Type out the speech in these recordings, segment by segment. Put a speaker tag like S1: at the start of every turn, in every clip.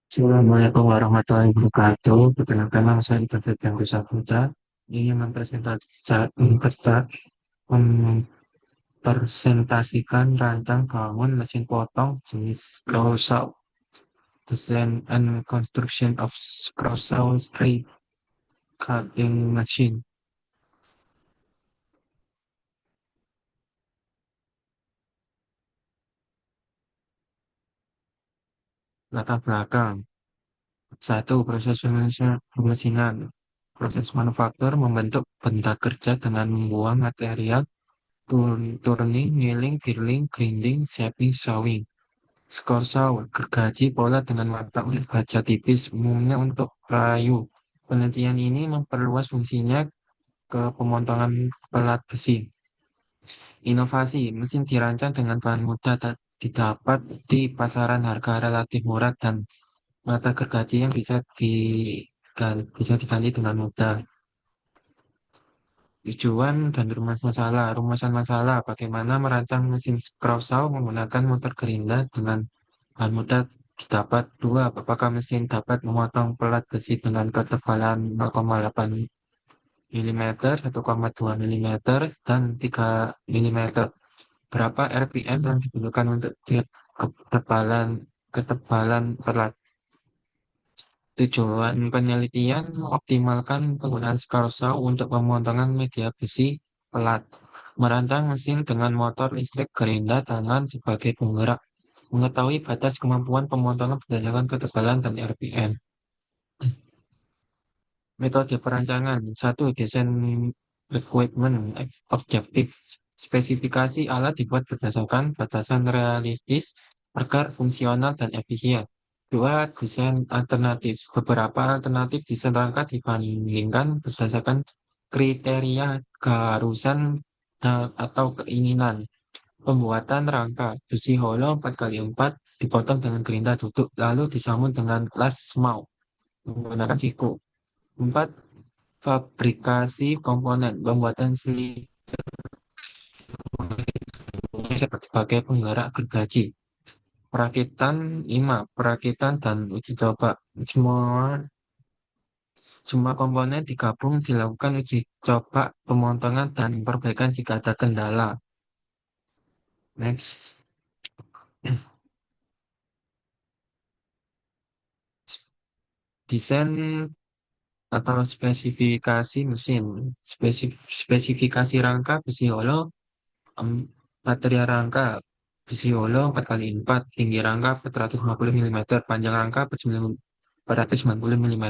S1: Assalamualaikum warahmatullahi wabarakatuh. Perkenalkan nama saya David Yang Putra. Ingin mempresentasikan rancang bangun mesin potong jenis scroll saw, design and construction of scroll saw blade cutting machine. Latar belakang. Satu, proses pemesinan. Proses manufaktur membentuk benda kerja dengan membuang material turning, milling, drilling, grinding, shaping, sawing. Skorsa gergaji pola dengan mata ulik baja tipis, umumnya untuk kayu. Penelitian ini memperluas fungsinya ke pemotongan pelat besi. Inovasi, mesin dirancang dengan bahan mudah didapat di pasaran harga relatif murah dan mata gergaji yang bisa diganti dengan mudah. Tujuan dan rumusan masalah, bagaimana merancang mesin scroll menggunakan motor gerinda dengan bahan mudah didapat. Dua, apakah mesin dapat memotong pelat besi dengan ketebalan 0,8 mm, 1,2 mm, dan 3 mm. Berapa RPM yang dibutuhkan untuk tiap ketebalan pelat? Tujuan penelitian mengoptimalkan penggunaan Scarsau untuk pemotongan media besi pelat, merancang mesin dengan motor listrik gerinda tangan sebagai penggerak, mengetahui batas kemampuan pemotongan berdasarkan ketebalan dan RPM. Metode perancangan. Satu, desain requirement objektif. Spesifikasi alat dibuat berdasarkan batasan realistis agar fungsional dan efisien. Dua, desain alternatif. Beberapa alternatif desain rangka dibandingkan berdasarkan kriteria keharusan atau keinginan. Pembuatan rangka besi hollow 4x4 dipotong dengan gerinda duduk lalu disambung dengan las mount menggunakan siku. Empat, fabrikasi komponen, pembuatan sebagai penggerak gergaji. Perakitan 5, perakitan dan uji coba. Semua komponen digabung dilakukan uji coba pemotongan dan perbaikan jika ada kendala. Next. Desain atau spesifikasi mesin. Spesifikasi rangka besi hollow. Material rangka besi hollow 4x4, tinggi rangka 450 mm, panjang rangka 490 mm,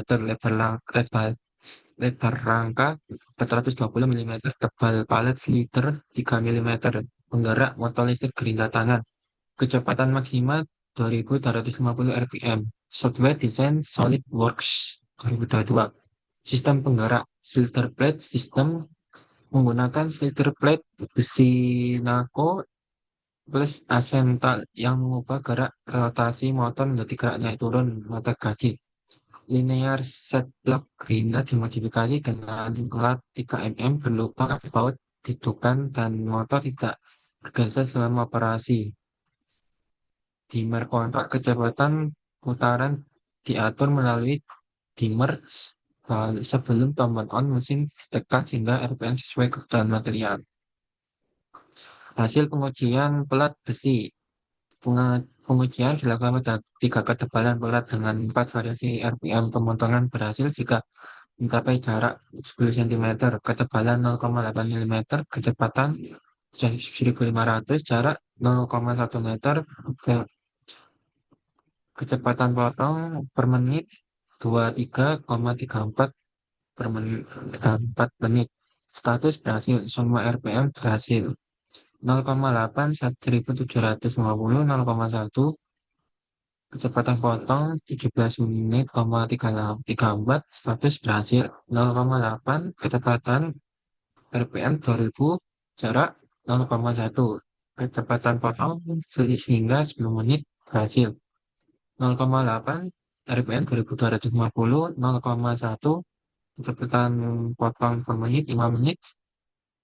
S1: lebar rangka 420 mm, tebal palet sliter 3 mm, penggerak motor listrik gerinda tangan, kecepatan maksimal 2250 rpm, software design SolidWorks 2022, sistem penggerak filter plate sistem menggunakan filter plate besi nako plus asental yang mengubah gerak rotasi motor menjadi gerak naik turun mata kaki. Linear set block gerinda dimodifikasi dengan plat 3 mm berlubang baut didukan dan motor tidak bergeser selama operasi. Dimmer kontak kecepatan putaran diatur melalui dimmer sebelum tombol on mesin ditekan sehingga RPM sesuai kebutuhan material. Hasil pengujian pelat besi. Pengujian dilakukan pada 3 ketebalan pelat dengan 4 variasi RPM. Pemotongan berhasil jika mencapai jarak 10 cm, ketebalan 0,8 mm, kecepatan 1.500, jarak 0,1 meter, kecepatan potong per menit 23,34 per menit, 34 menit. Status berhasil, semua RPM berhasil. 0,8 1750 0,1 kecepatan potong 17 menit, 34 status berhasil 0,8 kecepatan RPM 2000 jarak 0,1 kecepatan potong sehingga 10 menit berhasil 0,8 RPM 2250 0,1 kecepatan potong per menit 5 menit.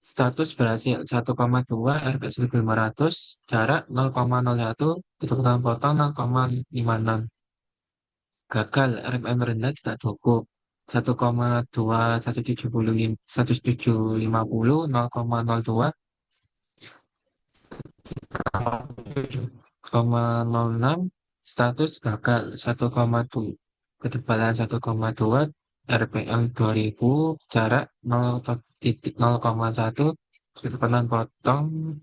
S1: Status berhasil 1,2 RP 1500 jarak 0,01 kecepatan potong 0,56. Gagal, RPM rendah tidak cukup. 1,2, 1,750, 0,02, 0,06, status gagal 1,2, ketebalan 1,2, RPM 2000, jarak 0,1, kecepatan potong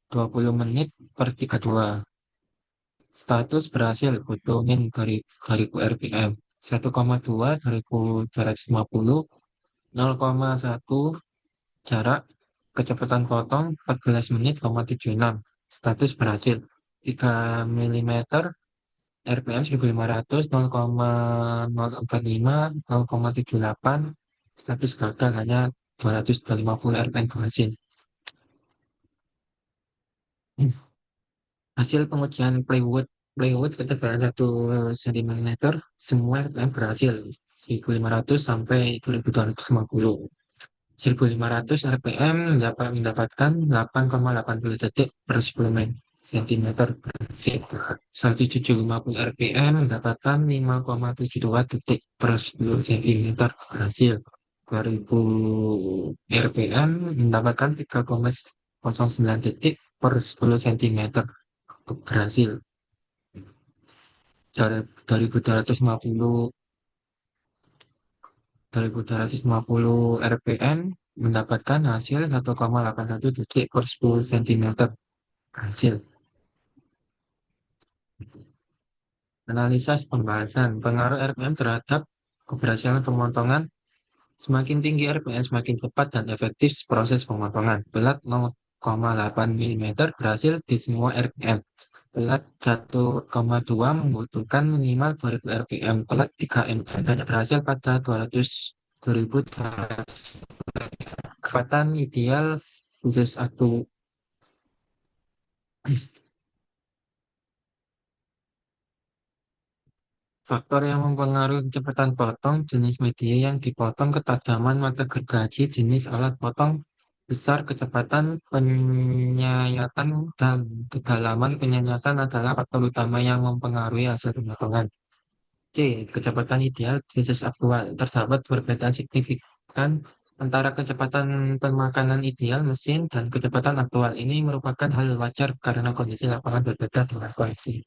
S1: 20 menit per 32. Status berhasil, butuhin dari RPM 1,2, 2250, 0,1, jarak, kecepatan potong 14 menit, 76. Status berhasil. 3 mm, RPM 1500, 0,045, 0,78. Status gagal hanya 250 RPM berhasil. Hasil pengujian plywood ketebalan 1 cm, semua RPM berhasil. 1500 sampai 2250. 1500 RPM dapat mendapatkan 8,80 detik per 10 cm berhasil. 1750 RPM mendapatkan 5,72 detik per 10 cm berhasil. 2000 RPM mendapatkan 3,09 detik per 10 cm berhasil. Dari 2250 RPM mendapatkan hasil 1,81 detik per 10 cm hasil. Analisis pembahasan pengaruh RPM terhadap keberhasilan pemotongan. Semakin tinggi RPM, semakin cepat dan efektif proses pemotongan. Pelat 0,8 mm berhasil di semua RPM. Pelat 1,2 membutuhkan minimal 2000 RPM. Pelat 3 mm hanya berhasil pada 200.000. Kecepatan ideal khusus satu. Faktor yang mempengaruhi kecepatan potong, jenis media yang dipotong, ketajaman mata gergaji, jenis alat potong, besar kecepatan penyayatan, dan kedalaman penyayatan adalah faktor utama yang mempengaruhi hasil pemotongan. C. Kecepatan ideal versus aktual. Terdapat perbedaan signifikan antara kecepatan pemakanan ideal mesin dan kecepatan aktual. Ini merupakan hal wajar karena kondisi lapangan berbeda dengan koleksi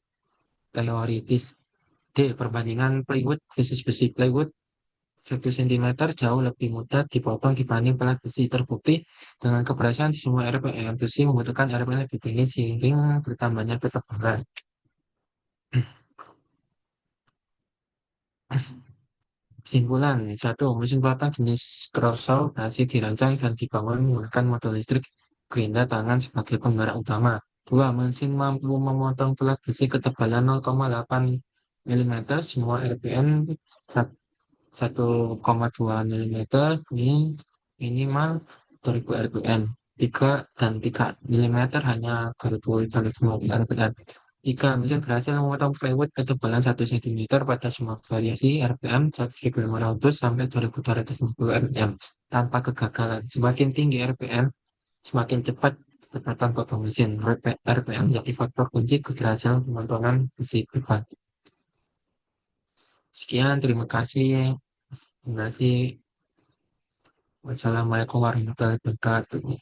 S1: teoritis. D. Perbandingan plywood versus besi. Plywood 1 cm jauh lebih mudah dipotong dibanding pelat besi. Terbukti dengan keberhasilan di semua RPM. Besi membutuhkan RPM lebih tinggi seiring bertambahnya ketebalan. Kesimpulan, satu, mesin potong jenis Crossaw berhasil dirancang dan dibangun menggunakan motor listrik gerinda tangan sebagai penggerak utama. Dua, mesin mampu memotong pelat besi ketebalan 0,8 mm, semua RPM 1,2 mm, ini minimal 2000 RPM. 3 dan 3 mm hanya 2050 RPM. 3. Mesin berhasil memotong plywood ketebalan 1 cm pada semua variasi RPM 1500 sampai 2250 RPM tanpa kegagalan. Semakin tinggi RPM, semakin cepat kecepatan potong mesin. RPM menjadi faktor kunci keberhasilan pemotongan besi beban. Sekian, terima kasih. Terima kasih. Wassalamualaikum warahmatullahi wabarakatuh.